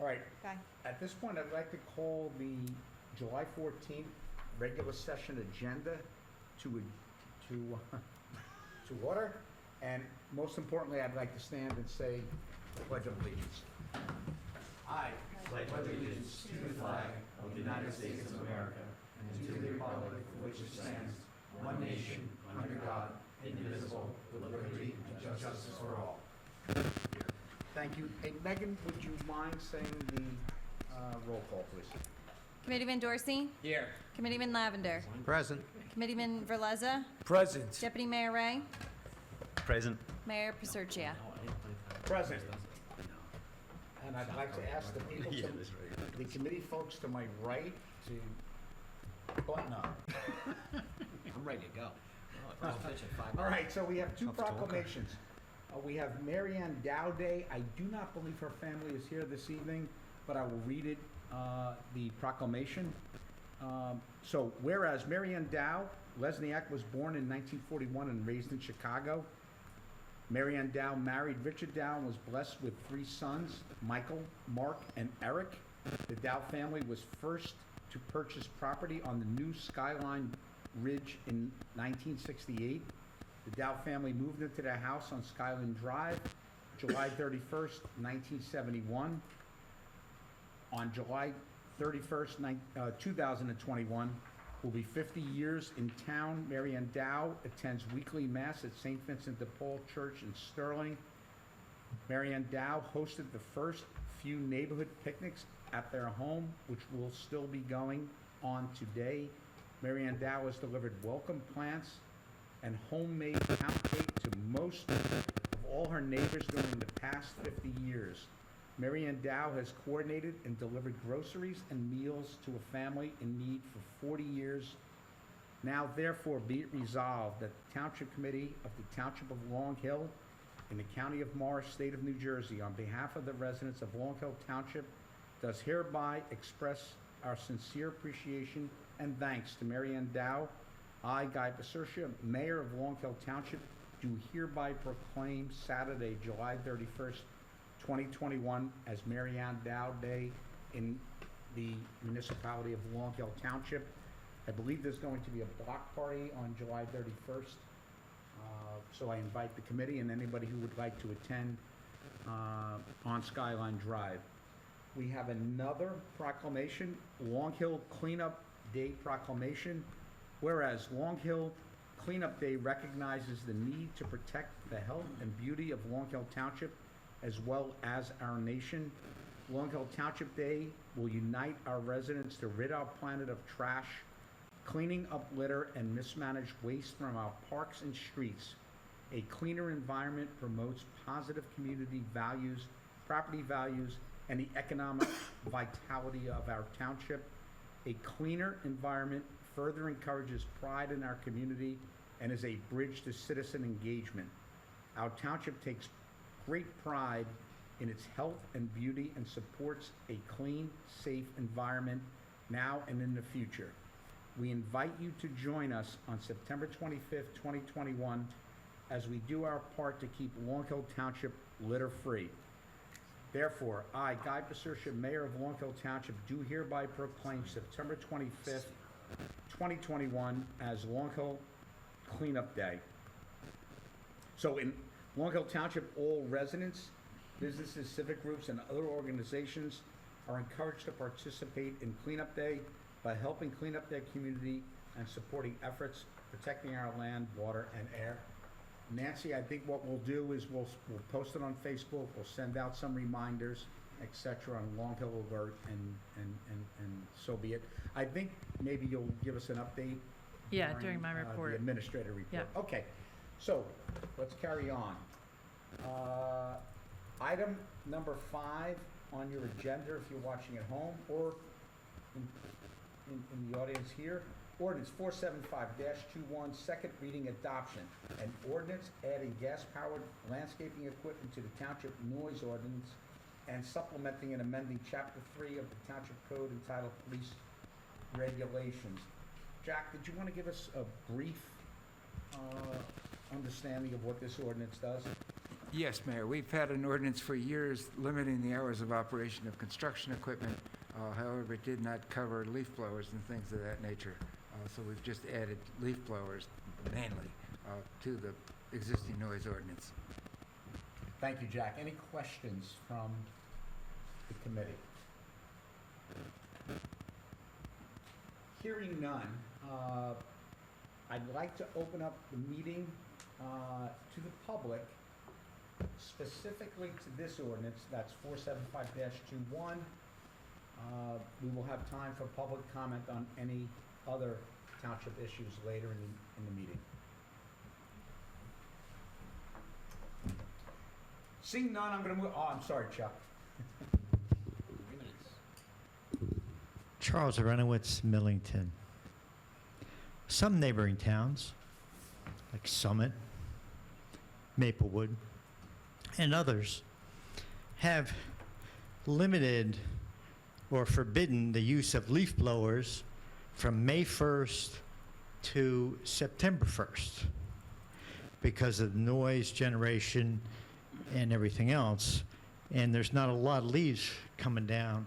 All right, Okay. at this point, I'd like to call the July 14th regular session agenda to order. And most importantly, I'd like to stand and say the Pledge of Allegiance. I pledge allegiance to the flag of the United States of America and to the republic for which it stands, one nation, under God, indivisible, with liberty and justice for all. Thank you. Hey, Megan, would you mind saying the roll call, please? Committeeman Dorsey? Here. Committeeman Lavender? Present. Committeeman Verleza? Present. Deputy Mayor Ray? Present. Mayor Pasurcia? Present. And I'd like to ask the people, the committee folks to my right to button up. I'm ready to go. All right, so we have two proclamations. We have Mary Ann Dow Day. I do not believe her family is here this evening, but I will read it, the proclamation. So, whereas Mary Ann Dow Lesniak was born in 1941 and raised in Chicago. Mary Ann Dow married Richard Dow and was blessed with 3 sons, Michael, Mark, and Eric. The Dow family was first to purchase property on the new Skyline Ridge in 1968. The Dow family moved into their house on Skyline Drive, July 31st, 1971. On July 31st, 2021, will be 50 years in town. Mary Ann Dow attends weekly mass at St. Vincent de Paul Church in Sterling. Mary Ann Dow hosted the first few neighborhood picnics at their home, which will still be going on today. Mary Ann Dow has delivered welcome plants and homemade pound cake to most of all her neighbors during the past 50 years. Mary Ann Dow has coordinated and delivered groceries and meals to a family in need for 40 years. Now therefore be it resolved that the Township Committee of the Township of Long Hill in the County of Morris, State of New Jersey, on behalf of the residents of Long Hill Township, does hereby express our sincere appreciation and thanks to Mary Ann Dow. I, Guy Pasurcia, Mayor of Long Hill Township, do hereby proclaim Saturday, July 31st, 2021 as Mary Ann Dow Day in the municipality of Long Hill Township. I believe there's going to be a block party on July 31st. So I invite the committee and anybody who would like to attend on Skyline Drive. We have another proclamation, Long Hill Cleanup Day proclamation. Whereas Long Hill Cleanup Day recognizes the need to protect the health and beauty of Long Hill Township as well as our nation. Long Hill Township Day will unite our residents to rid our planet of trash, cleaning up litter and mismanaged waste from our parks and streets. A cleaner environment promotes positive community values, property values, and the economic vitality of our township. A cleaner environment further encourages pride in our community and is a bridge to citizen engagement. Our township takes great pride in its health and beauty and supports a clean, safe environment now and in the future. We invite you to join us on September 25th, 2021, as we do our part to keep Long Hill Township litter-free. Therefore, I, Guy Pasurcia, Mayor of Long Hill Township, do hereby proclaim September 25th, 2021 as Long Hill Cleanup Day. So in Long Hill Township, all residents, businesses, civic groups, and other organizations are encouraged to participate in Cleanup Day by helping clean up their community and supporting efforts protecting our land, water, and air. Nancy, I think what we'll do is we'll post it on Facebook, we'll send out some reminders, etc. on Long Hill Alert, and so be it. I think maybe you'll give us an update. Yeah, during my report. The administrator report. Yeah. Okay, so let's carry on. Item number 5 on your agenda, if you're watching at home or in the audience here, ordinance 475-21, second reading adoption. An ordinance adding gas-powered landscaping equipment to the township noise ordinance and supplementing and amending chapter 3 of the township code entitled Police Regulations. Jack, did you want to give us a brief understanding of what this ordinance does? Yes, Mayor, we've had an ordinance for years limiting the hours of operation of construction equipment. However, it did not cover leaf blowers and things of that nature. So we've just added leaf blowers mainly to the existing noise ordinance. Thank you, Jack. Any questions from the committee? Hearing none, I'd like to open up the meeting to the public, specifically to this ordinance, that's 475-21. We will have time for public comment on any other township issues later in the meeting. Seeing none, I'm gonna move, I'm sorry, Chuck. Charles Arenowitz, Millington. Some neighboring towns, like Summit, Maplewood, and others, have limited or forbidden the use of leaf blowers from May 1st to September 1st because of noise generation and everything else. And there's not a lot of leaves coming down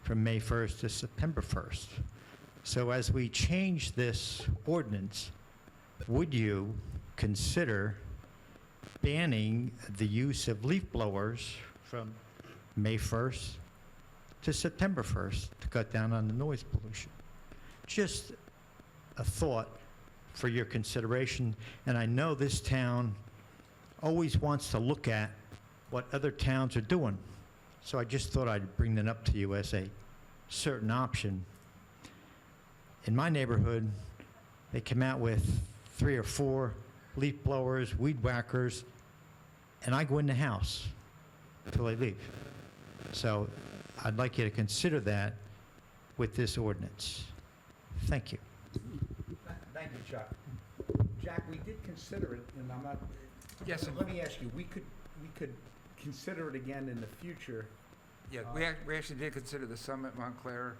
from May 1st to September 1st. So as we change this ordinance, would you consider banning the use of leaf blowers from May 1st to September 1st to cut down on the noise pollution? Just a thought for your consideration. And I know this town always wants to look at what other towns are doing. So I just thought I'd bring that up to you as a certain option. In my neighborhood, they come out with 3 or 4 leaf blowers, weed whackers, and I go in the house until they leave. So I'd like you to consider that with this ordinance. Thank you. Thank you, Chuck. Jack, we did consider it, and I'm not, Yes, and let me ask you, we could consider it again in the future. yeah, we actually did consider the Summit, Montclair,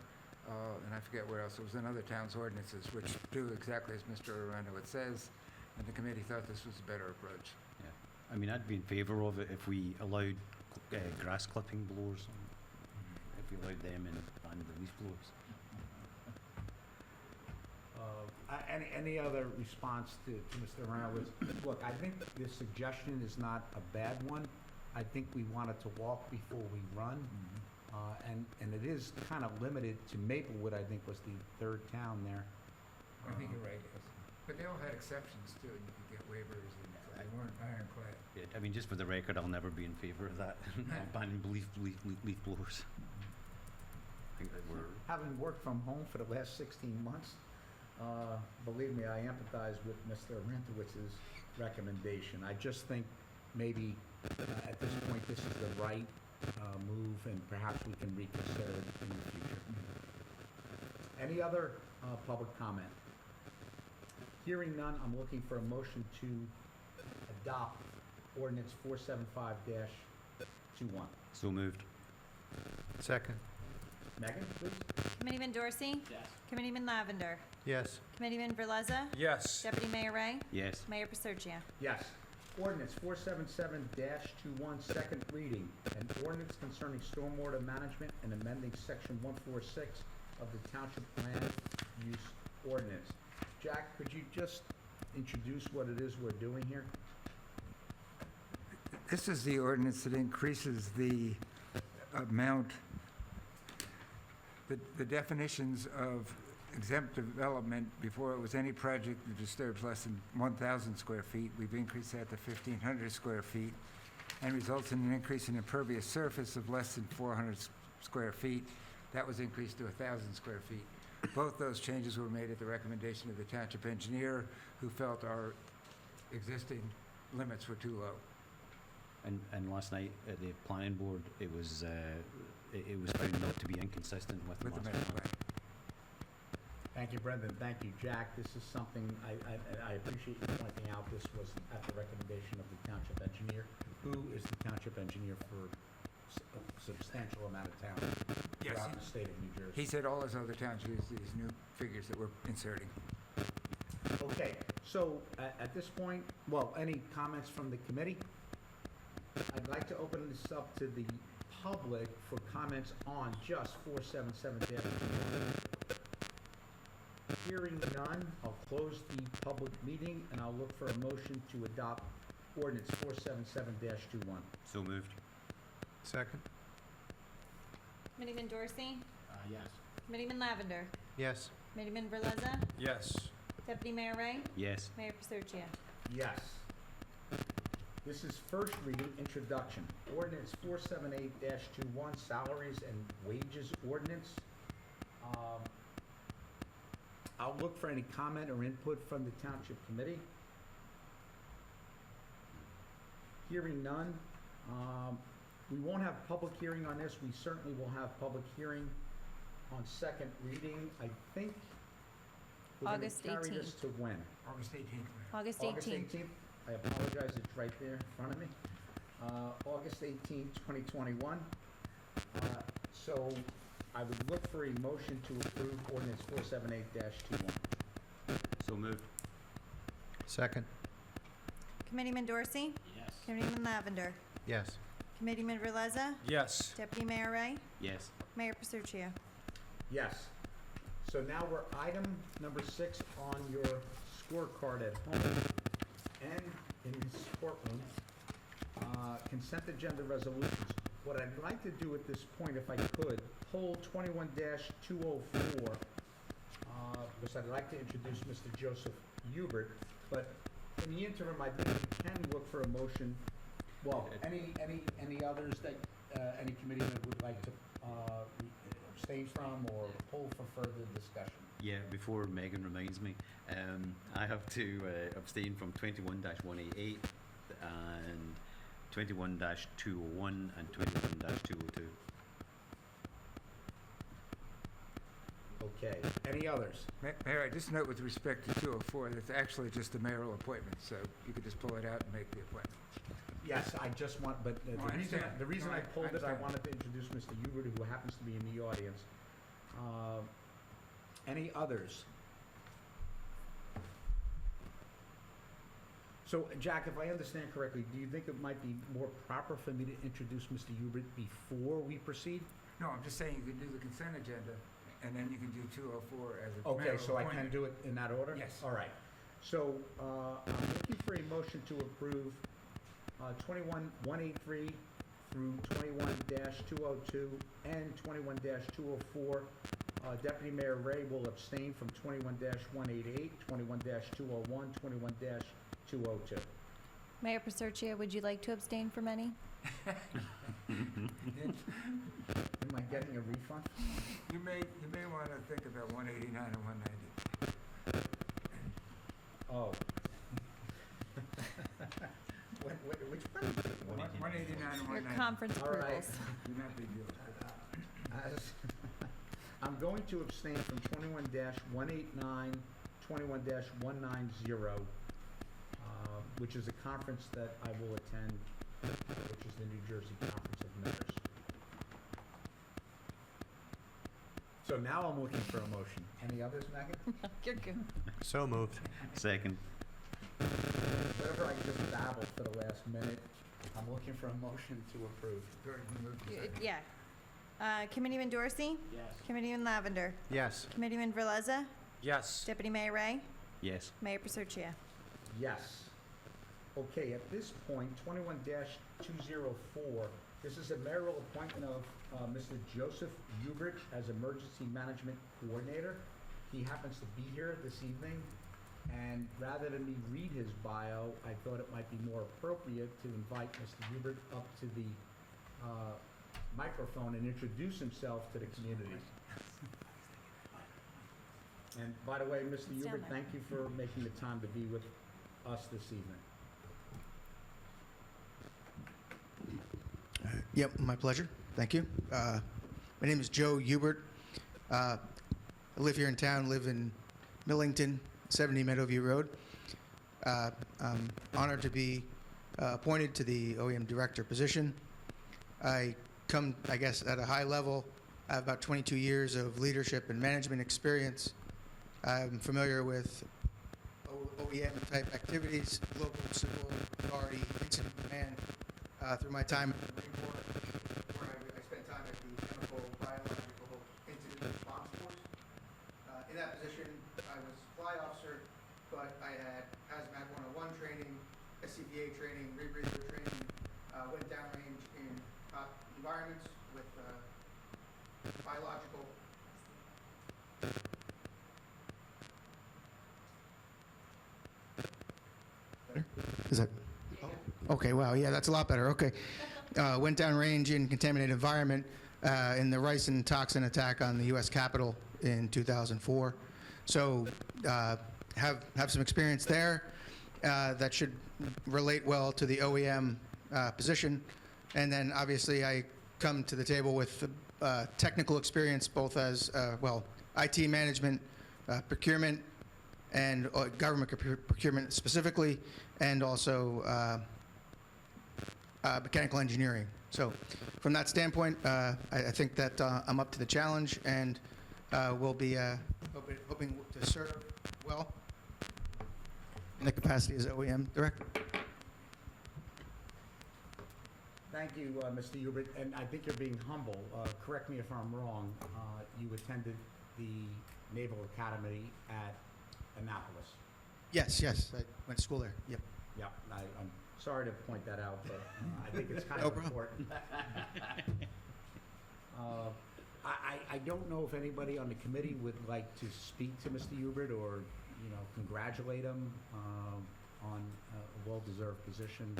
and I forget where else. It was in other towns' ordinances, which do exactly as Mr. Arundel says, and the committee thought this was a better approach. Yeah, I mean, I'd be in favour of it if we allowed grass clipping blowers, if we allowed them and banned the leaf blowers. Any other response to Mr. Reynolds? Look, I think this suggestion is not a bad one. I think we wanted to walk before we run. And it is kind of limited to Maplewood, I think was the third town there. I think you're right, yes. But they all had exceptions too, and you could get waivers, and they weren't ironclad. Yeah, I mean, just for the record, I'll never be in favour of that, banning leaf blowers. I think that we're... Having worked from home for the last 16 months, believe me, I empathize with Mr. Rentowitz's recommendation. I just think maybe at this point, this is the right move, and perhaps we can reconsider it in the future. Any other public comment? Hearing none, I'm looking for a motion to adopt ordinance 475-21. So moved. Second. Megan, please? Committeeman Dorsey? Yes. Committeeman Lavender? Yes. Committeeman Verleza? Yes. Deputy Mayor Ray? Yes. Mayor Pasurgia? Yes. Ordinance 477-21, second reading. An ordinance concerning stormwater management and amending section 146 of the Township Land Use Ordinance. Jack, could you just introduce what it is we're doing here? This is the ordinance that increases the amount, the definitions of exempt development. Before it was any project that disturbs less than 1,000 square feet. We've increased that to 1,500 square feet, and results in an increase in impervious surface of less than 400 square feet. That was increased to 1,000 square feet. Both those changes were made at the recommendation of the township engineer, who felt our existing limits were too low. And last night at the planning board, it was found not to be inconsistent with the With the master master plan. plan. Thank you, Brendan. Thank you, Jack. This is something I appreciate you pointing out. This was at the recommendation of the township engineer, who is the township engineer for a substantial amount of towns Yes, throughout the state of New Jersey. he said all his other towns use these new figures that we're inserting. Okay, so at this point, well, any comments from the committee? I'd like to open this up to the public for comments on just 477-. Hearing none, I'll close the public meeting and I'll look for a motion to adopt ordinance 477-21. So moved. Second? Committeeman Dorsey? Yes. Committeeman Lavender? Yes. Committeeman Verleza? Yes. Deputy Mayor Ray? Yes. Mayor Paserchia? Yes. This is first reading, introduction. Ordinance 478-21, salaries and wages ordinance. I'll look for any comment or input from the Township Committee. Hearing none. We won't have public hearing on this. We certainly will have public hearing on second reading. I think we're going August to carry this 18th. to when? August 18th. August August 18th. 18th. I apologize, it's right there in front of me. August 18th, 2021. So I would look for a motion to approve ordinance 478-21. So moved. Second? Committeeman Dorsey? Yes. Committeeman Lavender? Yes. Committeeman Verleza? Yes. Deputy Mayor Ray? Yes. Mayor Paserchia? Yes. So now we're item number 6 on your scorecard at home and in this courtroom. Consent agenda resolutions. What I'd like to do at this point, if I could, pull 21-204, because I'd like to introduce Mr. Joseph Hubert, but in the interim, I think we can look for a motion. Well, any others that, any committee that would like to abstain from or pull for further discussion? Yeah, before Megan reminds me, I have to abstain from 21-188 and 21-201 and 21-202. Okay, any others? Mayor, I just note with respect to 204, that's actually just a mayoral appointment, so you could just pull it out and make the appointment. Yes, I just want, but Oh, I understand. the reason No, I I pulled it, I understand. wanted to introduce Mr. Hubert, who happens to be in the audience. Any others? So, Jack, if I understand correctly, do you think it might be more proper for me to introduce Mr. Hubert before we proceed? No, I'm just saying you could do the consent agenda, and then you can do 204 as a Okay, mayoral so I can appointment. do it in that order? Yes. All right. So, I'm looking for a motion to approve 21-183 through 21-202 and 21-204. Deputy Mayor Ray will abstain from 21-188, 21-201, 21-202. Mayor Paserchia, would you like to abstain from any? Am I getting a refund? You may want to think about 189 and 190. Oh. Which one? 189 and Your 190. conference All right. approvals. Do not big deal. I'm going to abstain from 21-189, 21-190, which is a conference that I will attend, which is the New Jersey Conference of Mayors. So now I'm looking for a motion. Any others, Megan? You're good. So moved. Second. Whatever I just babbled for the last minute, I'm looking for a motion to approve. Third, you move to second. Yeah. Committeeman Dorsey? Yes. Committeeman Lavender? Yes. Committeeman Verleza? Yes. Deputy Mayor Ray? Yes. Mayor Paserchia? Yes. Okay, at this point, 21-204, this is a mayoral appointment of Mr. Joseph Hubert as Emergency Management Coordinator. He happens to be here this evening, and rather than me read his bio, I thought it might be more appropriate to invite Mr. Hubert up to the microphone and introduce himself to the community. And by the way, Mr. It's down Hubert, there. thank you for making the time to be with us this evening. Yep, my pleasure. Thank you. My name is Joe Hubert. I live here in town, live in Millington, 70 Meadowview Road. I'm honored to be appointed to the OEM director position. I come, I guess, at a high level. I have about 22 years of leadership and management experience. I'm familiar with OEM type activities, local civil authority, incident command, through my time in the Marine Corps, where I spent time at the Chemical Biological Incident Response Force. In that position, I was fly officer, but I had hazmat 101 training, SCBA training, rebreather training, went downrange in hot environments with biological. Is that? Okay, wow, yeah, that's a lot better, okay. Went downrange in contaminated environment in the ricin toxin attack on the U.S. Capitol in 2004. So have some experience there that should relate well to the OEM position. And then obviously I come to the table with technical experience both as, IT management, procurement, and government procurement specifically, and also mechanical engineering. So from that standpoint, I think that I'm up to the challenge and will be hoping to serve well in the capacity as OEM director. Thank you, Mr. Hubert, and I think you're being humble. Correct me if I'm wrong. You attended the Naval Academy at Annapolis. Yes, I went to school there. Yep. Yeah, I'm sorry to point that out, but I think it's kind No of problem. important. I don't know if anybody on the committee would like to speak to Mr. Hubert or, congratulate him on a well-deserved position.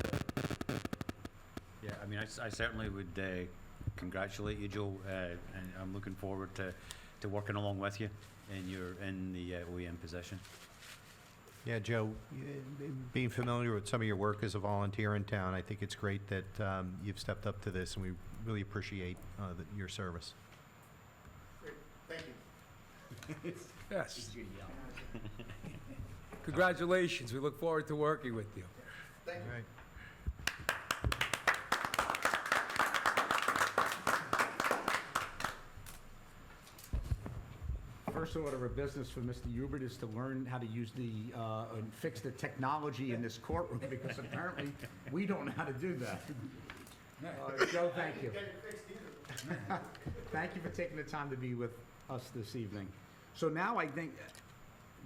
Yeah, I mean, I certainly would congratulate you, Joe, and I'm looking forward to working along with you in the OEM position. Yeah, Joe, being familiar with some of your work as a volunteer in town, I think it's great that you've stepped up to this, and we really appreciate your service. Great. Thank you. Yes. Congratulations. We look forward to working with you. Thank you. All right. First order of business for Mr. Hubert is to learn how to use and fix the technology in this courtroom, because apparently we don't know how to do that. Joe, thank you. Thank you for taking the time to be with us this evening. So now I think,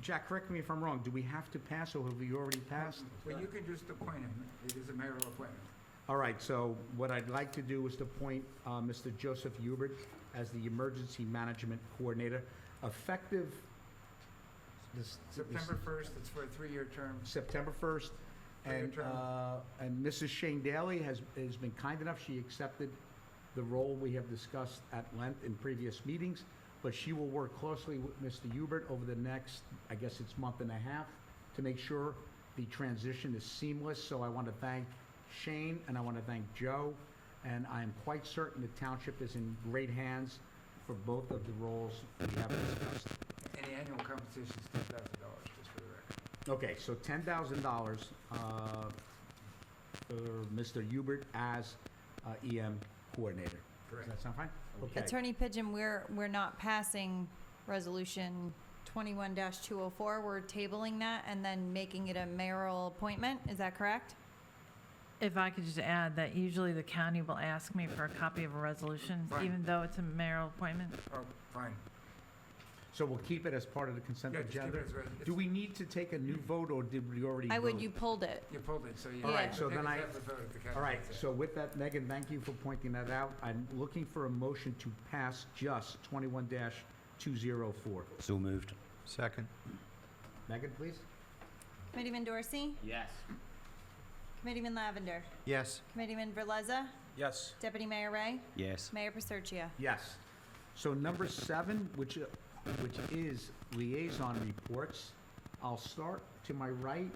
Jack, correct me if I'm wrong, do we have to pass, or have we already passed? Well, you can just appoint him. It is a mayoral appointment. All right, so what I'd like to do is to appoint Mr. Joseph Hubert as the Emergency Management Coordinator, effective September 1st, it's for a 3-year term. September 1st. And, Three-year and Mrs. Shane Daly has been kind enough, she accepted the role we have discussed at length in previous meetings, but she will work closely with Mr. Hubert over the next, I guess it's month and a half, to make sure the transition is seamless. So I want to thank Shane and I want to thank Joe, and I am quite certain the township is in great hands for both of the roles we have discussed. And the annual compensation is $10,000, just for the record. Okay, so $10,000 for Mr. Hubert as EM coordinator. Correct. Does that sound fine? Okay. Attorney Pigeon, we're not passing resolution 21-204. We're tabling that and then making it a mayoral appointment. Is that correct? If I could just add that usually the county will ask me for a copy of a resolution, Fine. even though it's a mayoral appointment. Oh, fine. So we'll keep it as part of the consent Yeah, just keep agenda? it as well. Do we need to take a new vote, or did we already I would, vote? you pulled it. You pulled it, so you. All right, so I think then it's I- have to vote at the county All right, consent. so with that, Megan, thank you for pointing that out. I'm looking for a motion to pass just 21-204. So moved. Second. Megan, please? Committeeman Dorsey? Yes. Committeeman Lavender? Yes. Committeeman Verleza? Yes. Deputy Mayor Ray? Yes. Mayor Paserchia? Yes. So number 7, which is liaison reports. I'll start to my right,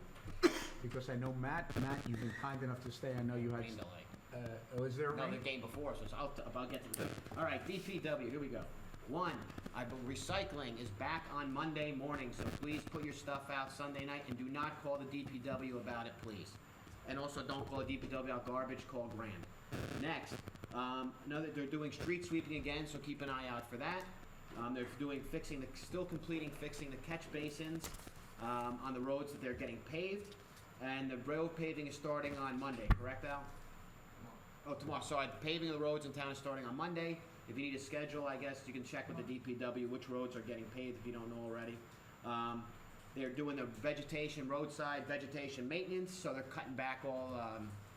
because I know Matt, you've been kind enough to stay. I know you had, Rain delay. is there a No, rain? the game before, so I'll get to it. All right, DPW, here we go. 1, recycling is back on Monday morning, so please put your stuff out Sunday night, and do not call the DPW about it, please. And also, don't call the DPW out garbage, call Grand. Next, know that they're doing street sweeping again, so keep an eye out for that. They're still completing fixing the catch basins on the roads that they're getting paved, and the road paving is starting on Monday, correct, Al? Oh, tomorrow, so paving of the roads in town is starting on Monday. If you need a schedule, I guess you can check with the DPW which roads are getting paved if you don't know already. They're doing the vegetation, roadside vegetation maintenance, so they're cutting back all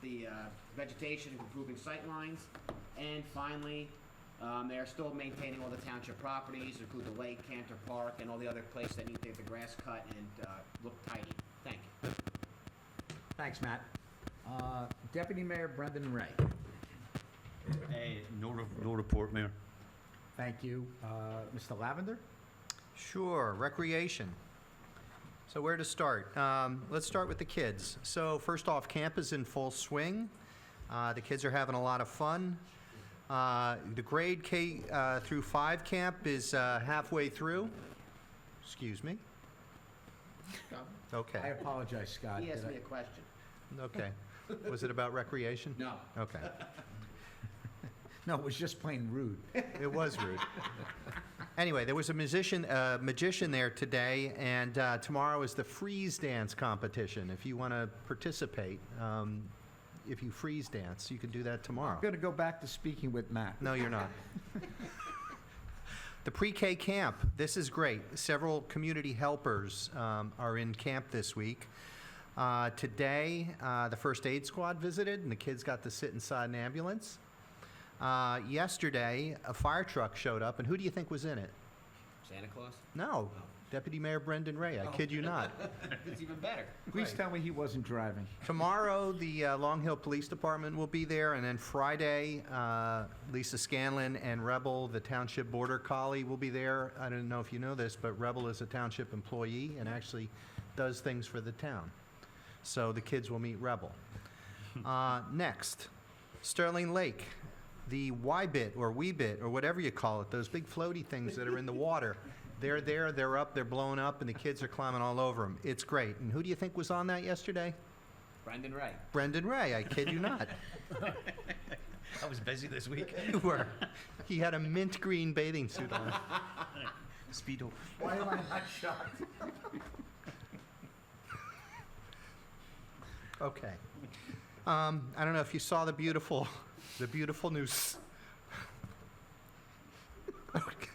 the vegetation, improving sight lines. And finally, they are still maintaining all the township properties, include the lake, Cantor Park, and all the other places that need to get the grass cut and look tidy. Thank you. Thanks, Matt. Deputy Mayor Brendan Ray. No report, Mayor. Thank you. Mr. Lavender? Sure, recreation. So where to start? Let's start with the kids. So first off, camp is in full swing. The kids are having a lot of fun. The grade K through 5 camp is halfway through. Excuse me. I Okay, apologize, Scott. He asked Did me a question. okay. Was it about recreation? No. Okay. No, it was just plain rude. It was rude. Anyway, there was a magician there today, and tomorrow is the freeze dance competition. If you want to participate, if you freeze dance, you can do that tomorrow. I'm going to go back to speaking with Matt. No, you're not. The pre-K camp, this is great. Several community helpers are in camp this week. Today, the first aid squad visited, and the kids got to sit inside an ambulance. Yesterday, a fire truck showed up, and who do you think was in it? Santa Claus? No, Deputy Mayor Brendan Ray, I kid you not. It's even better. Please tell me he wasn't driving. Tomorrow, the Long Hill Police Department will be there, and then Friday, Lisa Scanlon and Rebel, the Township Border Collie, will be there. I don't know if you know this, but Rebel is a Township employee and actually does things for the town. So the kids will meet Rebel. Next, Sterling Lake. The Y-bit or Wee-bit or whatever you call it, those big floaty things that are in the water. They're there, they're up, they're blowing up, and the kids are climbing all over them. It's great. And who do you think was on that yesterday? Brendan Ray. Brendan Ray, I kid you not. I was busy this week. You were. He had a mint green bathing suit on. Speedo. Why am I not shocked? Okay. I don't know if you saw the beautiful news. Okay.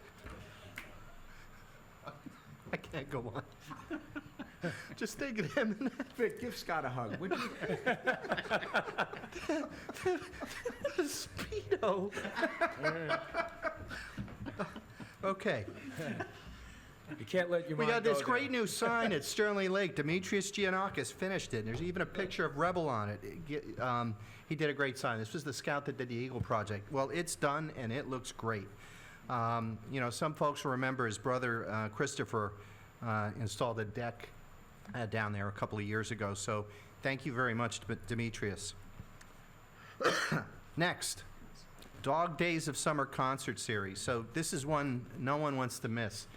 I can't go on. Just think of him. Vic, give Scott a hug, would you? The Speedo. Okay. You can't let your We mind got this go great there. new sign at Sterling Lake. Demetrius Giannakis finished it. And there's even a picture of Rebel on it. He did a great sign. This was the scout that did the Eagle Project. Well, it's done, and it looks great. Some folks will remember his brother, Christopher, installed a deck down there a couple of years ago. So thank you very much, Demetrius. Next, Dog Days of Summer Concert Series. So this is one no one wants to miss.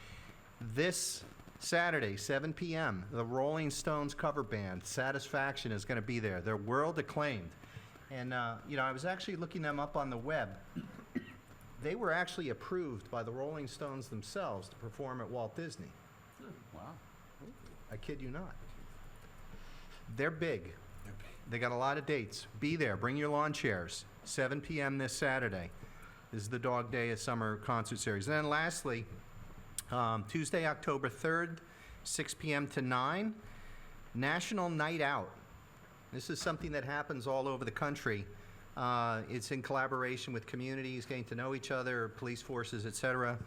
This Saturday, 7 p.m., the Rolling Stones cover band, Satisfaction, is going to be there. They're world acclaimed. And, I was actually looking them up on the web. They were actually approved by the Rolling Stones themselves to perform at Walt Disney. Wow. I kid you not. They're big. They got a lot of dates. Be there. Bring your lawn chairs. 7 p.m. this Saturday. This is the Dog Day of Summer Concert Series. And then lastly, Tuesday, October 3rd, 6 p.m. to 9, National Night Out. This is something that happens all over the country. It's in collaboration with communities, getting to know each other, police forces, etc.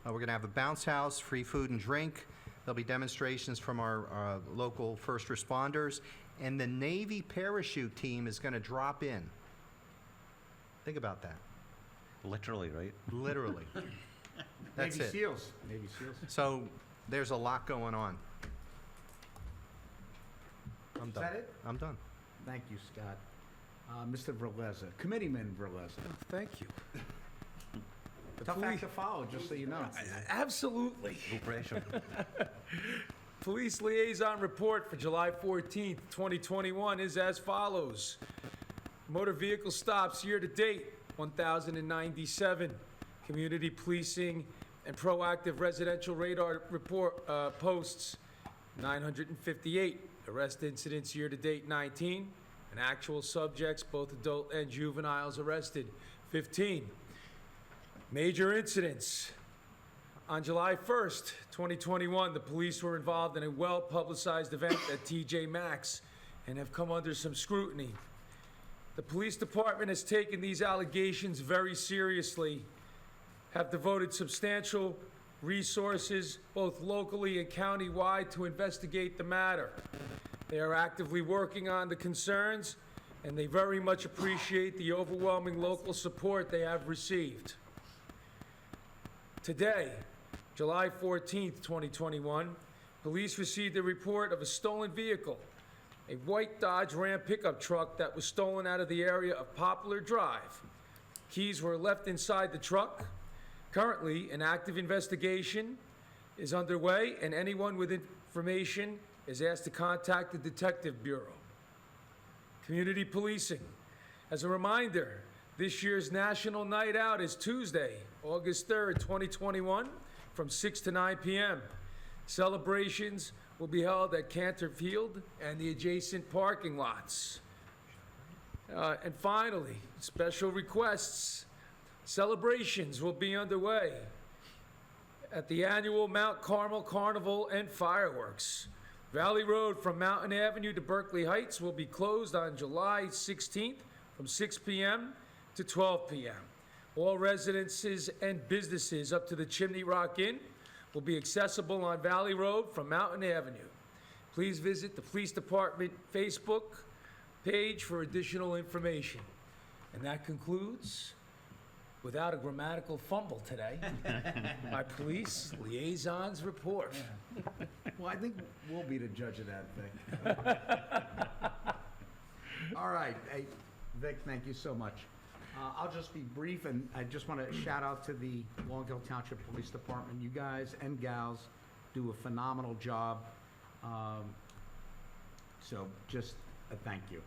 We're going to have a bounce house, free food and drink. There'll be demonstrations from our local first responders. And the Navy parachute team is going to drop in. Think about that. Literally, right? Literally. That's Navy it. SEALs. Navy SEALs. So there's a lot going on. I'm Is done. that it? I'm done. Thank you, Scott. Mr. Verleza, Committeeman Verleza. Thank you. Tough act to follow, just so you know. Absolutely. No pressure. Police liaison report for July 14th, 2021 is as follows. Motor vehicle stops year to date, 1,097. Community policing and proactive residential radar report posts, 958. Arrest incidents year to date, 19. and actual subjects, both adult and juveniles, arrested. 15, major incidents. On July 1st, 2021, the police were involved in a well-publicized event at TJ Maxx and have come under some scrutiny. The police department has taken these allegations very seriously, have devoted substantial resources, both locally and countywide, to investigate the matter. They are actively working on the concerns, and they very much appreciate the overwhelming local support they have received. Today, July 14th, 2021, police received a report of a stolen vehicle, a white Dodge Ram pickup truck that was stolen out of the area of Poplar Drive. Keys were left inside the truck. Currently, an active investigation is underway, and anyone with information is asked to contact the Detective Bureau. Community policing. As a reminder, this year's National Night Out is Tuesday, August 3rd, 2021, from 6 to 9 p.m. Celebrations will be held at Cantor Field and the adjacent parking lots. And finally, special requests. Celebrations will be underway at the annual Mount Carmel Carnival and Fireworks. Valley Road from Mountain Avenue to Berkeley Heights will be closed on July 16th from 6 p.m. to 12 p.m. All residences and businesses up to the Chimney Rock Inn will be accessible on Valley Road from Mountain Avenue. Please visit the Police Department Facebook page for additional information. And that concludes, without a grammatical fumble today, my police liaison's report. Well, I think we'll be the judge of that thing. All right. Hey, Vic, thank you so much. I'll just be brief, and I just want to shout out to the Long Hill Township Police Department. You guys and gals do a phenomenal job. So just a thank you.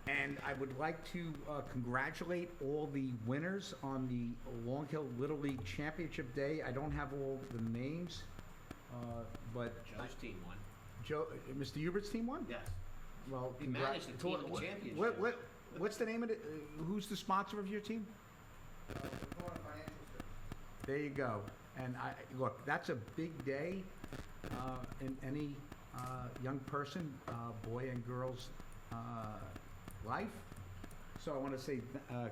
And I would like to congratulate all the winners on the Long Hill Little League Championship Day. I don't have all the names, but Joe's team won. Mr. Hubert's team won? Yes. Well, He managed the team in the championship. What's the name of it? Who's the sponsor of your team? There you go. And look, that's a big day in any young person, boy and girl's life. So I want to say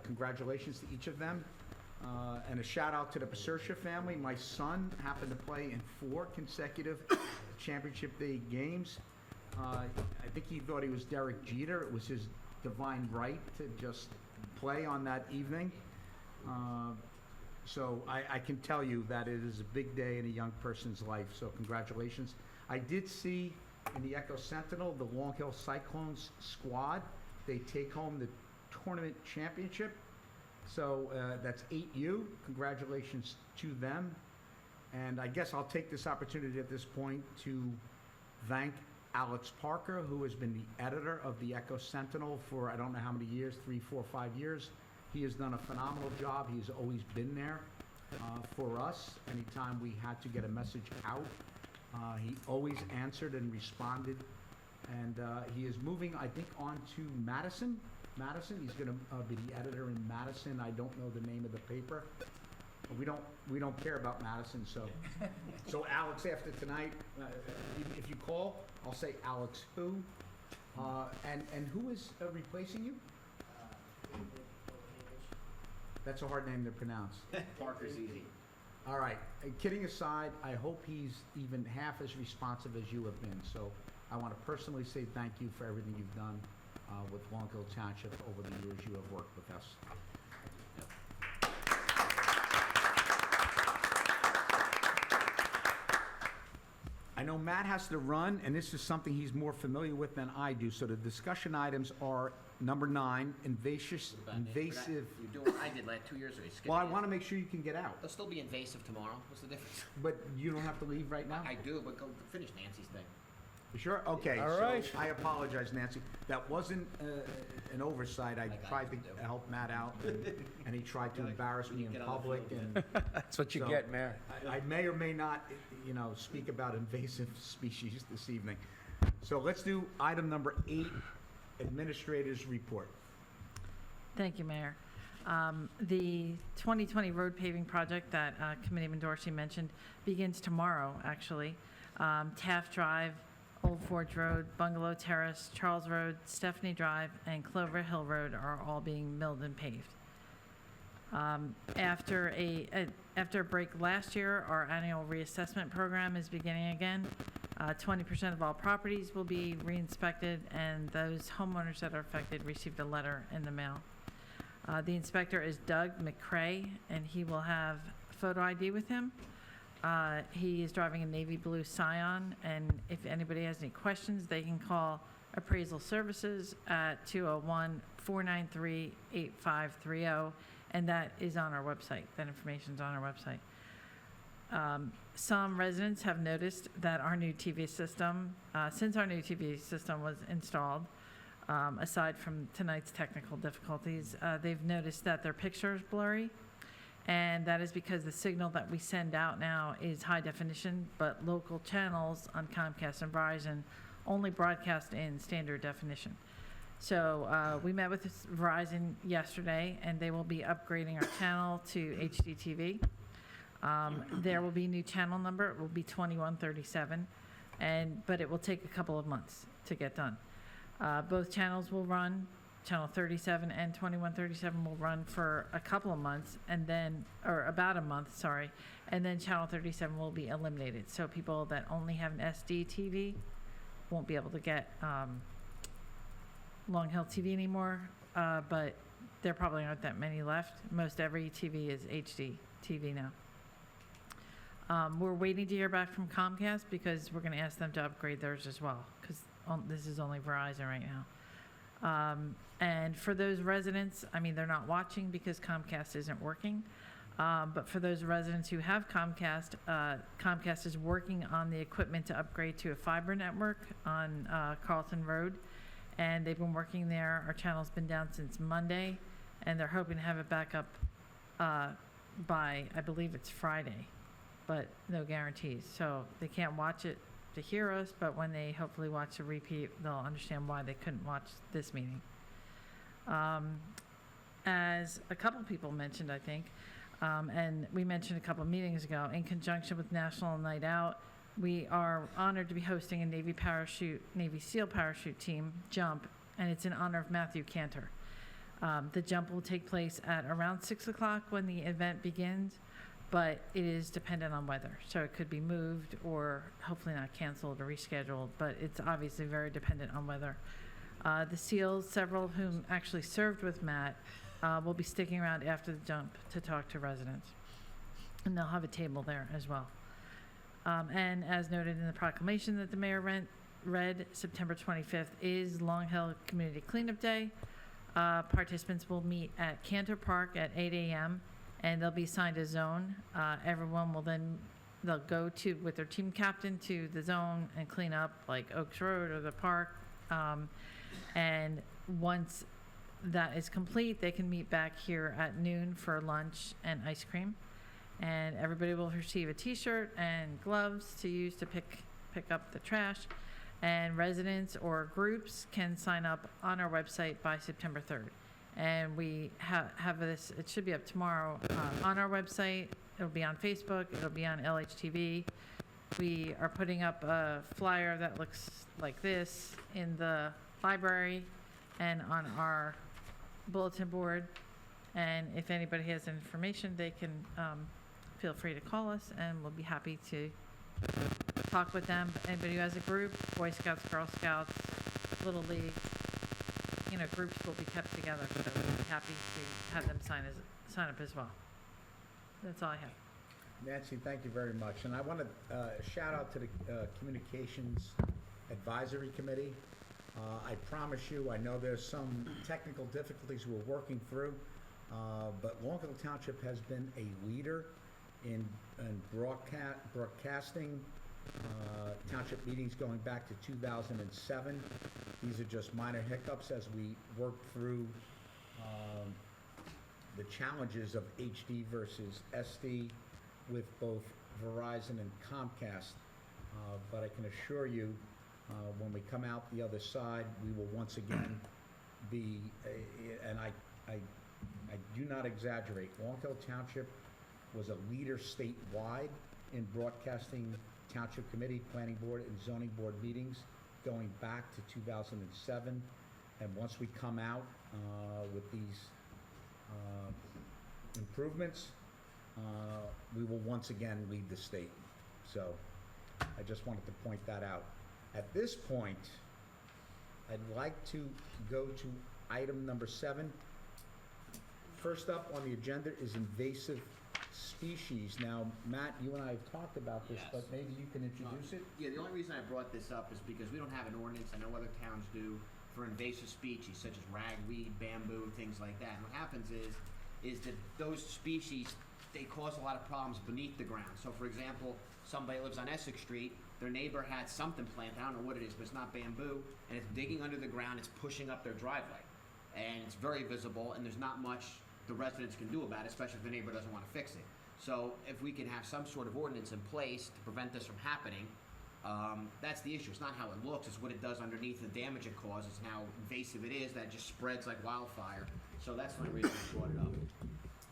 congratulations to each of them. And a shout out to the Pasertia family. My son happened to play in 4 consecutive championship day games. I think he thought he was Derek Jeter. It was his divine right to just play on that evening. So I can tell you that it is a big day in a young person's life. So congratulations. I did see in the Echo Sentinel, the Long Hill Cyclones squad. They take home the tournament championship. So that's 8U. Congratulations to them. And I guess I'll take this opportunity at this point to thank Alex Parker, who has been the editor of the Echo Sentinel for I don't know how many years, 3, 4, 5 years. He has done a phenomenal job. He's always been there for us. Anytime we had to get a message out, he always answered and responded. And he is moving, I think, on to Madison. He's going to be the editor in Madison. I don't know the name of the paper. We don't care about Madison, so so Alex, after tonight, if you call, I'll say Alex who, and who is replacing you? That's a hard name to pronounce. Parker's easy. All right. Kidding aside, I hope he's even half as responsive as you have been. So I want to personally say thank you for everything you've done with Long Hill Township over the years you have worked with us. I know Matt has to run, and this is something he's more familiar with than I do. So the discussion items are number 9, invasive. You're doing what I did like 2 years ago. Well, I want to make sure you can get out. They'll still be invasive tomorrow. What's the difference? But you don't have to leave right now? I do, but go finish Nancy's thing. You sure? Okay. All so right. I apologize, Nancy. That wasn't an oversight. I got tried to you, Joe. help Matt out, and he tried to embarrass me in Get on the public. field, And That's what you So, get, Mayor. I may or may not, speak about invasive species this evening. So let's do item number 8, Administrator's Report. Thank you, Mayor. The 2020 road paving project that Committeeman Dorsey mentioned begins tomorrow, actually. Taft Drive, Old Forge Road, Bungalow Terrace, Charles Road, Stephanie Drive, and Clover Hill Road are all being milled and paved. After a break last year, our annual reassessment program is beginning again. 20% of all properties will be re-inspected, and those homeowners that are affected received a letter in the mail. The inspector is Doug McCrae, and he will have photo ID with him. He is driving a navy blue Scion, and if anybody has any questions, they can call Appraisal Services at 201-493-8530, and that is on our website. That information's on our website. Some residents have noticed that our new TV system, since our new TV system was installed, aside from tonight's technical difficulties, they've noticed that their picture is blurry. And that is because the signal that we send out now is high definition, but local channels on Comcast and Verizon only broadcast in standard definition. So we met with Verizon yesterday, and they will be upgrading our channel to HDTV. There will be a new channel number. It will be 2137, but it will take a couple of months to get done. Both channels will run. Channel 37 and 2137 will run for a couple of months, or about a month, sorry, and then Channel 37 will be eliminated. So people that only have an SD TV won't be able to get Long Hill TV anymore, but there probably aren't that many left. Most every TV is HD TV now. We're waiting to hear back from Comcast because we're going to ask them to upgrade theirs as well, because this is only Verizon right now. And for those residents, they're not watching because Comcast isn't working. But for those residents who have Comcast, Comcast is working on the equipment to upgrade to a fiber network on Carlton Road. And they've been working there. Our channel's been down since Monday, and they're hoping to have it back up by, I believe it's Friday, but no guarantees. So they can't watch it to hear us, but when they hopefully watch the repeat, they'll understand why they couldn't watch this meeting. As a couple people mentioned, I think, and we mentioned a couple meetings ago, in conjunction with National Night Out, we are honored to be hosting a Navy SEAL parachute team jump, and it's in honor of Matthew Cantor. The jump will take place at around 6 o'clock when the event begins, but it is dependent on weather. So it could be moved or hopefully not canceled or rescheduled, but it's obviously very dependent on weather. The SEALs, several of whom actually served with Matt, will be sticking around after the jump to talk to residents. And they'll have a table there as well. And as noted in the proclamation that the mayor read, September 25th is Long Hill Community Cleanup Day. Participants will meet at Cantor Park at 8 a.m. and they'll be assigned a zone. Everyone will they'll go with their team captain to the zone and clean up like Oaks Road or the park. And once that is complete, they can meet back here at noon for lunch and ice cream. And everybody will receive a t-shirt and gloves to use to pick up the trash. And residents or groups can sign up on our website by September 3rd. And we have this, it should be up tomorrow on our website. It'll be on Facebook. It'll be on LHTV. We are putting up a flyer that looks like this in the library and on our bulletin board. And if anybody has information, they can feel free to call us, and we'll be happy to talk with them. Anybody who has a group, Boy Scouts, Girl Scouts, Little League, groups will be kept together, so we'll be happy to have them sign up as well. That's all I have. Nancy, thank you very much. And I want to shout out to the Communications Advisory Committee. I promise you, I know there's some technical difficulties we're working through, but Long Hill Township has been a leader in broadcasting township meetings going back to 2007. These are just minor hiccups as we work through the challenges of HD versus SD with both Verizon and Comcast. But I can assure you, when we come out the other side, we will once again be, and I do not exaggerate, Longtail Township was a leader statewide in broadcasting Township Committee, Planning Board, and Zoning Board meetings going back to 2007. And once we come out with these improvements, we will once again lead the state. So I just wanted to point that out. At this point, I'd like to go to item number 7. First up on the agenda is invasive species. Now, Matt, you and I have talked about this, Yes. but maybe you can introduce it? Yeah, the only reason I brought this up is because we don't have an ordinance, I know other towns do, for invasive species such as ragweed, bamboo, things like that. And what happens is that those species, they cause a lot of problems beneath the ground. So for example, somebody lives on Essex Street, their neighbor had something planted, I don't know what it is, but it's not bamboo, and it's digging under the ground, it's pushing up their driveway. And it's very visible, and there's not much the residents can do about it, especially if the neighbor doesn't want to fix it. So if we can have some sort of ordinance in place to prevent this from happening, that's the issue. It's not how it looks, it's what it does underneath, the damage it causes, and how invasive it is, that just spreads like wildfire. So that's the only reason I brought it up.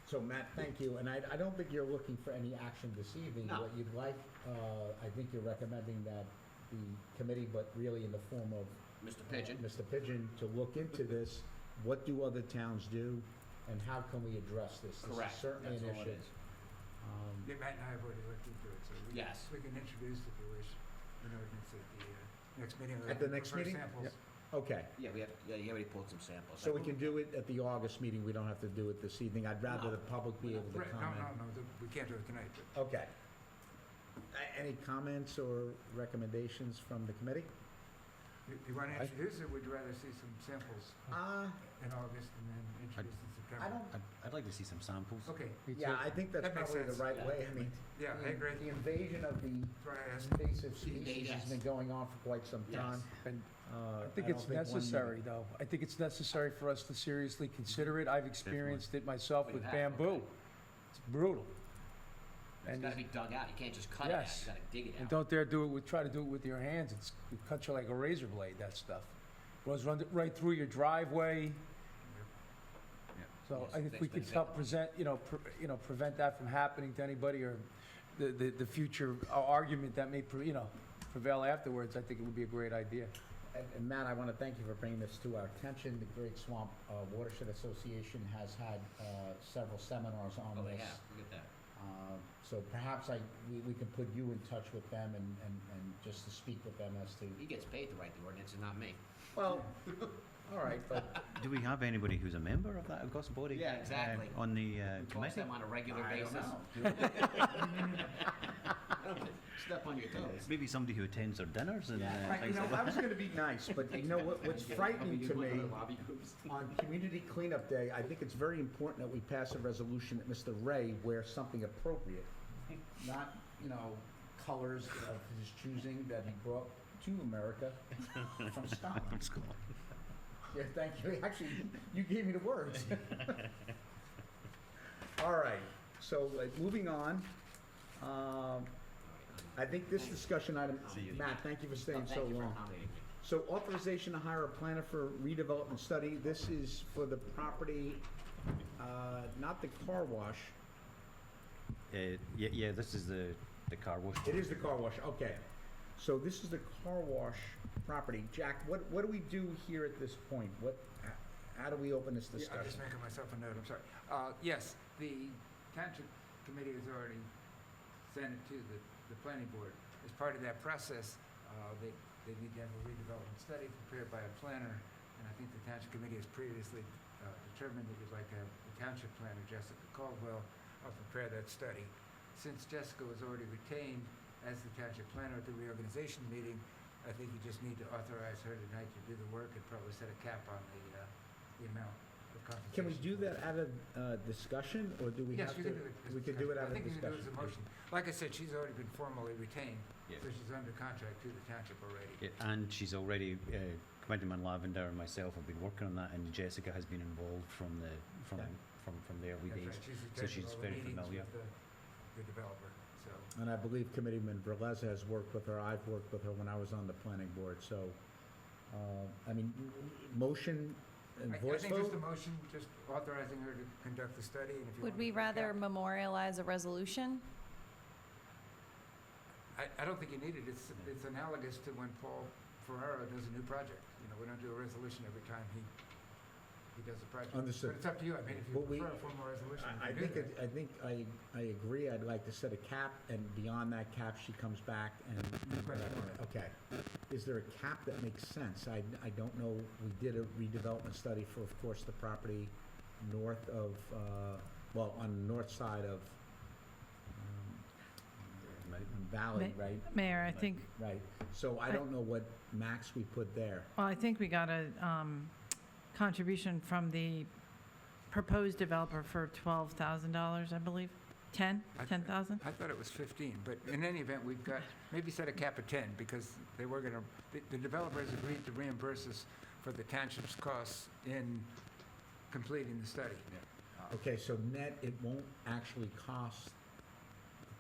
So Matt, thank you, and I don't think you're looking for any action this evening. No. What you'd like, I think you're recommending that the committee, but really in the form of Mr. Pigeon? Mr. Pigeon, to look into this. What do other towns do, and how can we address this? Correct. This is certainly That's an all it issue. is. Yeah, Matt and I have already looked into it, so Yes. we can introduce, if you wish, an ordinance at the next meeting. At the next For meeting? samples. Okay, Yeah, he already pulled some samples. so we can do it at the August meeting, we don't have to do it this evening. I'd rather No. the public be able to Right, comment. no, we can't do it tonight, but Okay. Any comments or recommendations from the committee? you want to introduce it, would you rather see some samples in August and then introduce in September? I don't, I'd like to see some samples. Okay, yeah, I think that's That makes probably the sense. right way. I mean, yeah, I agree. the invasion of the That's why I asked. invasive species has Yes. been going on for quite some Yes. time. And I I think it's necessary, though. I think it's necessary for us to seriously consider it. I've experienced it myself We with have, bamboo. okay. It's brutal. It's And gotta be dug out, you can't just cut Yes. it out, you gotta dig it And out. don't dare try to do it with your hands. It cuts you like a razor blade, that stuff. Goes right through your driveway. So Yes, I think it's we could help prevent that from happening to anybody, or the future argument that may, prevail afterwards. I think it would be a great idea. And Matt, I want to thank you for bringing this to our attention. The Great Swamp Watershed Association has had several seminars on Oh, this. they have, look at that. So perhaps we can put you in touch with them and just to speak with them as to, He gets paid to write the ordinance and not me. well, all right, but Do we have anybody who's a member of that august body? Yeah, exactly. On the Who talks committee? them on a regular I don't basis. know. Step on your toes. Maybe somebody who attends their dinners and Yeah. Right, you things know, like I that. was gonna be nice, but you know what's frightening to me, on Community Cleanup Day, I think it's very important that we pass a resolution that Mr. Ray wears something appropriate. Not, colors of his choosing that he brought to America from Scotland. From Scotland. Yeah, thank you. Actually, you gave me the words. All right, so moving on. I think this discussion item, Matt, thank you for staying so Thank you for long. accommodating me. So authorization to hire a planner for redevelopment study. This is for the property, not the car wash. Yeah, this is the car wash. It is the car wash, okay. So this is the car wash property. Jack, what do we do here at this point? How do we open this Yeah, I'm just discussion? making myself a note, I'm sorry. Yes, the Township Committee has already sent it to the planning board. As part of that process, they need to have a redevelopment study prepared by a planner, and I think the Township Committee has previously determined that we'd like to have the Township planner, Jessica Caldwell, prepare that study. Since Jessica was already retained as the Township planner at the reorganization meeting, I think you just need to authorize her tonight to do the work and probably set a cap on the amount compensation. Can we do that out of discussion, or do we Yes, have you to? can do it. as We could do it discussion. out of I think you can do it discussion. as a motion. Like I said, she's already been formally retained, Yeah. so she's under contract to the township already. Yeah, and she's already, Quentin Lavender and myself have been working on that, and Jessica has been involved from the early That's days. right, she's So attended she's all the very meetings familiar. with the developer, so. And I believe Committeeman Verleza has worked with her, I've worked with her when I was on the planning board, so, I mean, motion and I voice think just a vote? motion, just authorizing her to conduct the study, and if you want. Would we rather memorialize a resolution? I don't think you need it. It's analogous to when Paul Ferraro does a new project. You know, we don't do a resolution every time he does a project. Understood. But it's up to you. I mean, if you But we- prefer a formal resolution, I you can do that. I think I agree, I'd like to set a cap, and beyond that cap, she comes back and. Question mark. Okay. Is there a cap that makes sense? I don't know, we did a redevelopment study for, of course, the property north of, well, on the north side of, Valley, Ma- right? Mayor, I think, Right. So I don't know what max we put there. well, I think we got a contribution from the proposed developer for $12,000, I believe. 10,000? I thought it was 15, but in any event, we've got, maybe set a cap of 10, because they were gonna, the developer has agreed to reimburse us for the township's costs in completing the study. Okay, so net, it won't actually cost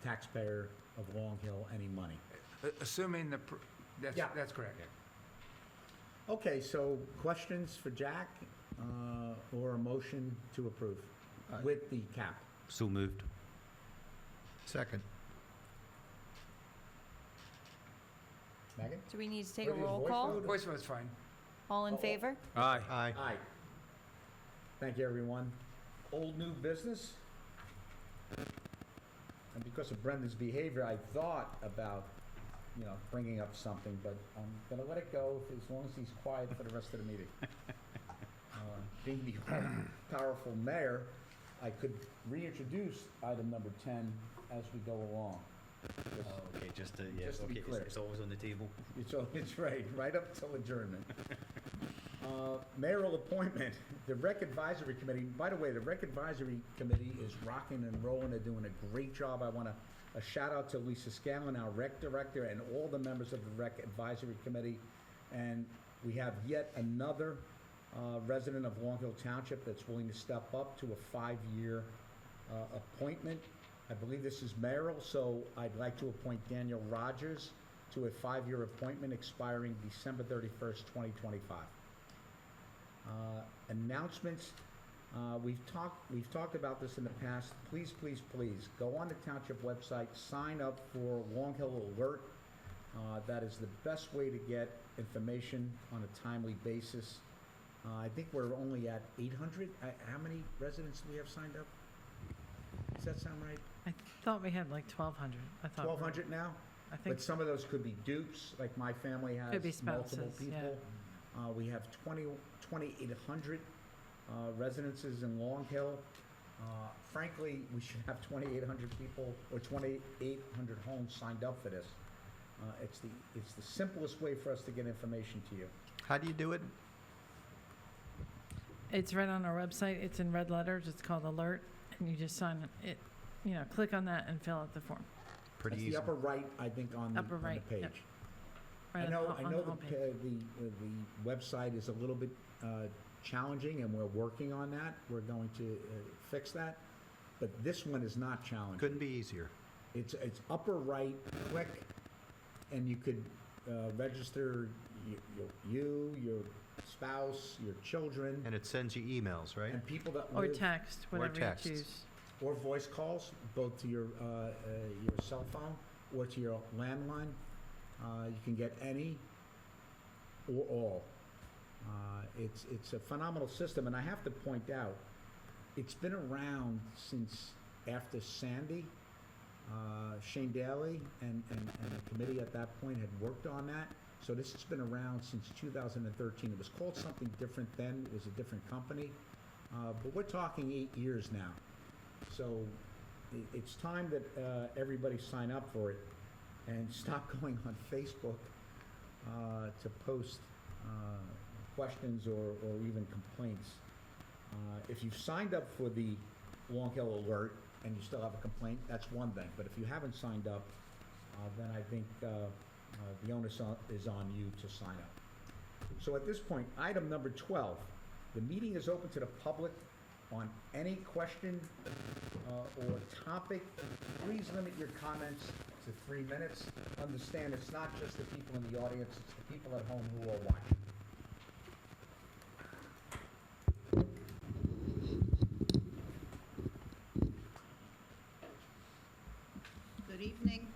the taxpayer of Long Hill any money. Assuming Yeah. that's correct. Okay, so questions for Jack, or a motion to approve with the cap? So moved. Second. Megan? Do we need to take a What is roll voice call? vote? Voice vote's fine. All in favor? Aye. Aye. Aye. Thank you, everyone. Old new business? And because of Brendan's behavior, I thought about, bringing up something, but I'm gonna let it go as long as he's quiet for the rest of the meeting. Being the powerful mayor, I could reintroduce item number 10 as we go along. Okay, just to Just to be okay, clear. it's always on the table. It's right up till adjournment. Mayoral appointment, the Rec Advisory Committee, by the way, the Rec Advisory Committee is rocking and rolling, they're doing a great job. I want a shout out to Lisa Scanlon, our Rec Director, and all the members of the Rec Advisory Committee. And we have yet another resident of Long Hill Township that's willing to step up to a 5-year appointment. I believe this is mayoral, so I'd like to appoint Daniel Rogers to a 5-year appointment expiring December 31st, 2025. Announcements, we've talked about this in the past. Please, please, please, go on the township website, sign up for Long Hill Alert. That is the best way to get information on a timely basis. I think we're only at 800. How many residents do we have signed up? Does that sound right? I thought we had like 1,200. I thought. 1,200 now? I think, But some of those could be dupes, like my family has Could be multiple spouses, yeah. people. We have 2,800 residences in Long Hill. Frankly, we should have 2,800 people, or 2,800 homes signed up for this. It's the simplest way for us to get information to you. How do you do it? it's right on our website. It's in red letters. It's called Alert. And you just sign it, click on that and fill out the form. Pretty That's easy. the upper right, I think, on the Upper right, page. yep. I Right on know, the- I on know the homepage. the website is a little bit challenging, and we're working on that. We're going to fix that, but this one is not challenging. Couldn't be easier. It's upper right, click, and you could register your spouse, your children, And it sends you emails, right? and people that Or live, text, Or whatever you texts. choose. or voice calls, both to your cell phone or to your landline. You can get any or all. It's a phenomenal system, and I have to point out, it's been around since after Sandy. Shane Daly and the committee at that point had worked on that. So this has been around since 2013. It was called something different then. It was a different company. But we're talking 8 years now. So it's time that everybody sign up for it and stop going on Facebook to post questions or even complaints. If you've signed up for the Long Hill Alert and you still have a complaint, that's one thing. But if you haven't signed up, then I think the onus is on you to sign up. So at this point, item number 12, the meeting is open to the public on any question or topic. Please limit your comments to 3 minutes. Understand, it's not just the people in the audience, it's the people at home who are watching. Good evening.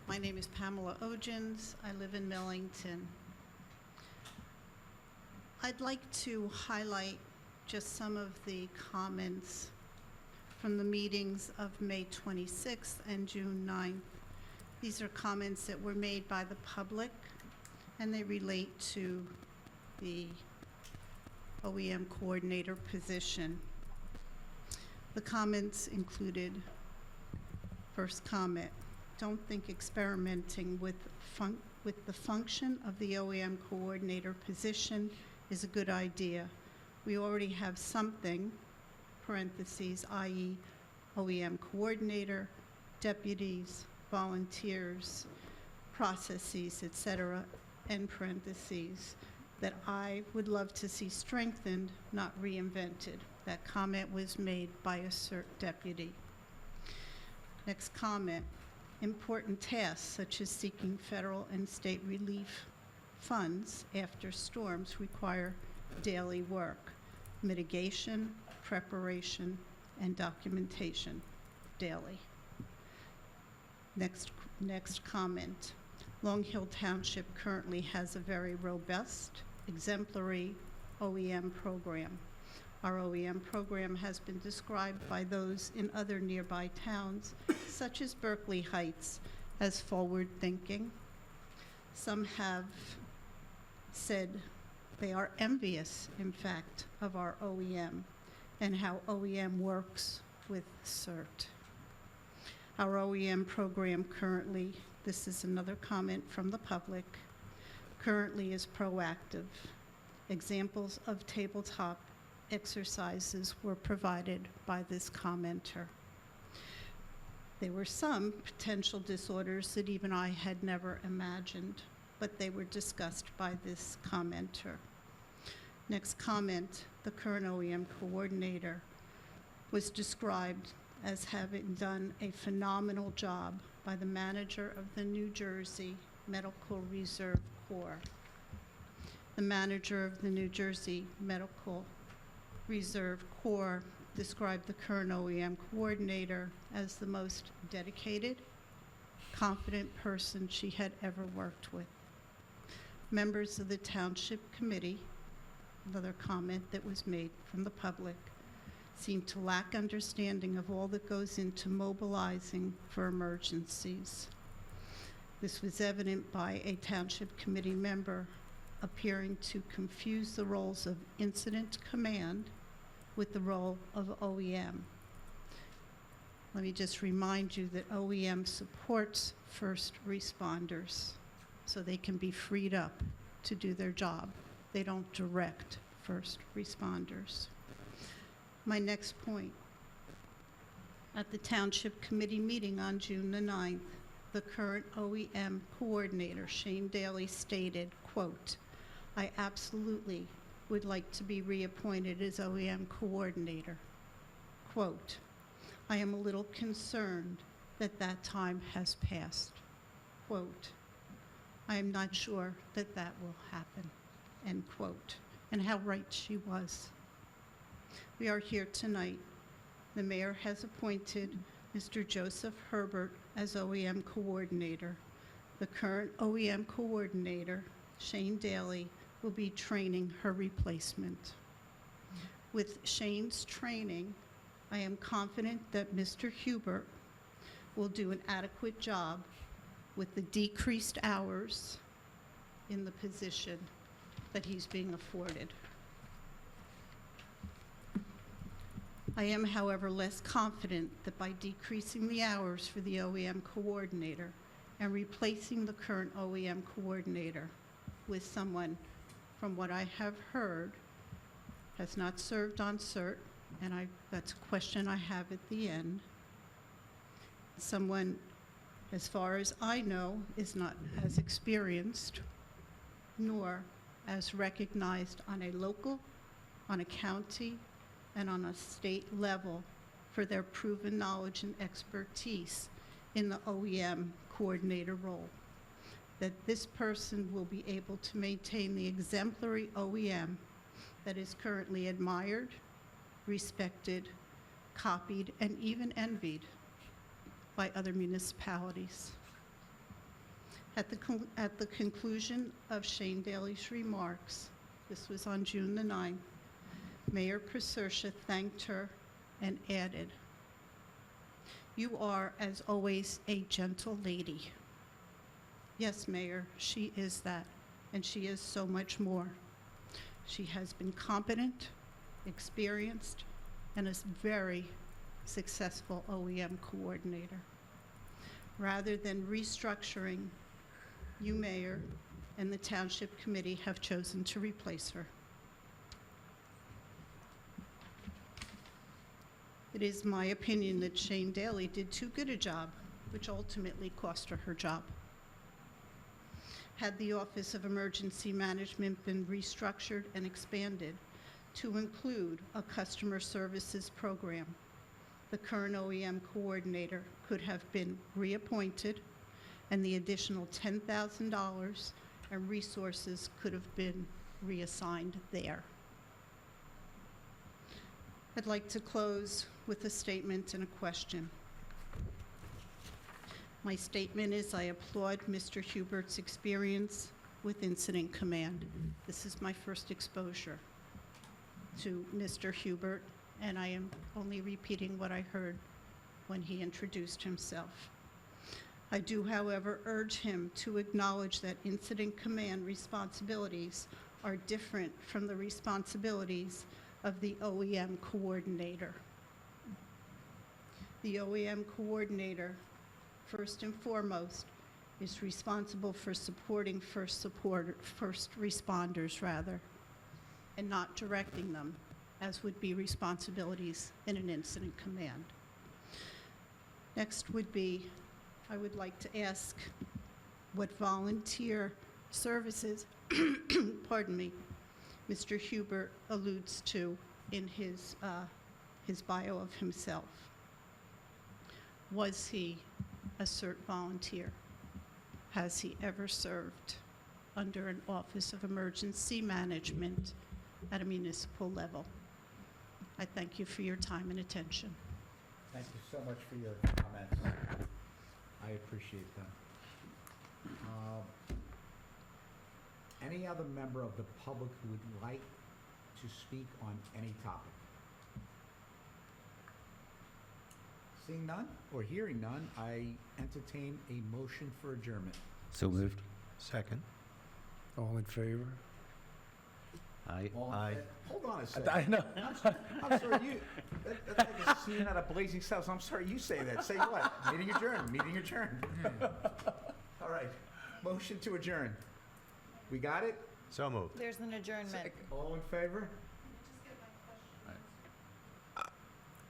My name is Pamela Ogins. I live in Millington. I'd like to highlight just some of the comments from the meetings of May 26th and June 9th. These are comments that were made by the public, and they relate to the OEM coordinator position. The comments included, first comment, don't think experimenting with the function of the OEM coordinator position is a good idea. We already have something, parentheses, i.e. OEM coordinator, deputies, volunteers, processes, etc., end parentheses, that I would love to see strengthened, not reinvented. That comment was made by a CERT deputy. Next comment, important tasks such as seeking federal and state relief funds after storms require daily work, mitigation, preparation, and documentation daily. Next comment, Long Hill Township currently has a very robust, exemplary OEM program. Our OEM program has been described by those in other nearby towns, such as Berkeley Heights, as forward-thinking. Some have said they are envious, in fact, of our OEM and how OEM works with CERT. Our OEM program currently, this is another comment from the public, currently is proactive. Examples of tabletop exercises were provided by this commenter. There were some potential disorders that even I had never imagined, but they were discussed by this commenter. Next comment, the current OEM coordinator was described as having done a phenomenal job by the manager of the New Jersey Medical Reserve Corps. The manager of the New Jersey Medical Reserve Corps described the current OEM coordinator as the most dedicated, confident person she had ever worked with. Members of the Township Committee, another comment that was made from the public, seemed to lack understanding of all that goes into mobilizing for emergencies. This was evident by a Township Committee member appearing to confuse the roles of incident command with the role of OEM. Let me just remind you that OEM supports first responders so they can be freed up to do their job. They don't direct first responders. My next point, at the Township Committee meeting on June the 9th, the current OEM coordinator, Shane Daly, stated, quote, I absolutely would like to be reappointed as OEM coordinator. Quote, I am a little concerned that that time has passed. Quote, I am not sure that that will happen, end quote. And how right she was. We are here tonight. The mayor has appointed Mr. Joseph Herbert as OEM coordinator. The current OEM coordinator, Shane Daly, will be training her replacement. With Shane's training, I am confident that Mr. Hubert will do an adequate job with the decreased hours in the position that he's being afforded. I am, however, less confident that by decreasing the hours for the OEM coordinator and replacing the current OEM coordinator with someone from what I have heard, has not served on CERT, and that's a question I have at the end. Someone, as far as I know, is not as experienced nor as recognized on a local, on a county, and on a state level for their proven knowledge and expertise in the OEM coordinator role. That this person will be able to maintain the exemplary OEM that is currently admired, respected, copied, and even envied by other municipalities. At the conclusion of Shane Daly's remarks, this was on June the 9th, Mayor Pacercia thanked her and added, "You are, as always, a gentle lady." Yes, Mayor, she is that, and she is so much more. She has been competent, experienced, and a very successful OEM coordinator. Rather than restructuring, you, Mayor, and the Township Committee have chosen to replace her. It is my opinion that Shane Daly did too good a job, which ultimately cost her her job. Had the Office of Emergency Management been restructured and expanded to include a customer services program, the current OEM coordinator could have been reappointed, and the additional $10,000 and resources could have been reassigned there. I'd like to close with a statement and a question. My statement is I applaud Mr. Hubert's experience with Incident Command. This is my first exposure to Mr. Hubert, and I am only repeating what I heard when he introduced himself. I do, however, urge him to acknowledge that Incident Command responsibilities are different from the responsibilities of the OEM coordinator. The OEM coordinator, first and foremost, is responsible for supporting first responders, and not directing them, as would be responsibilities in an incident command. Next would be, I would like to ask what volunteer services, pardon me, Mr. Hubert alludes to in his bio of himself. Was he a CERT volunteer? Has he ever served under an Office of Emergency Management at a municipal level? I thank you for your time and attention. Thank you so much for your comments. I appreciate them. Any other member of the public who would like to speak on any topic? Seeing none or hearing none, I entertain a motion for adjournment. So moved. Second. All in favor? Aye. All in Aye. fa- Hold on a second. I know. I'm sorry, that's like a scene at a Blazing Saddles. I'm sorry, you say that. Say what? Meeting adjourned, meeting adjourned. All right, motion to adjourn. We got it? So moved. There's an adjournment. All in favor?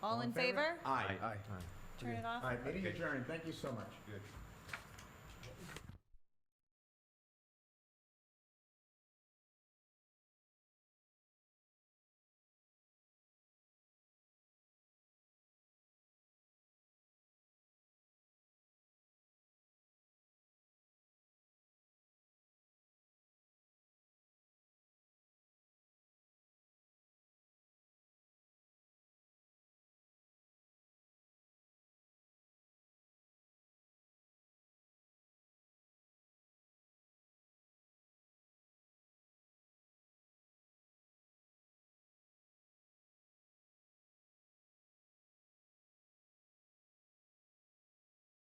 All in favor? Aye. Aye. Turn it off. All right, meeting adjourned. Thank you so much. Good.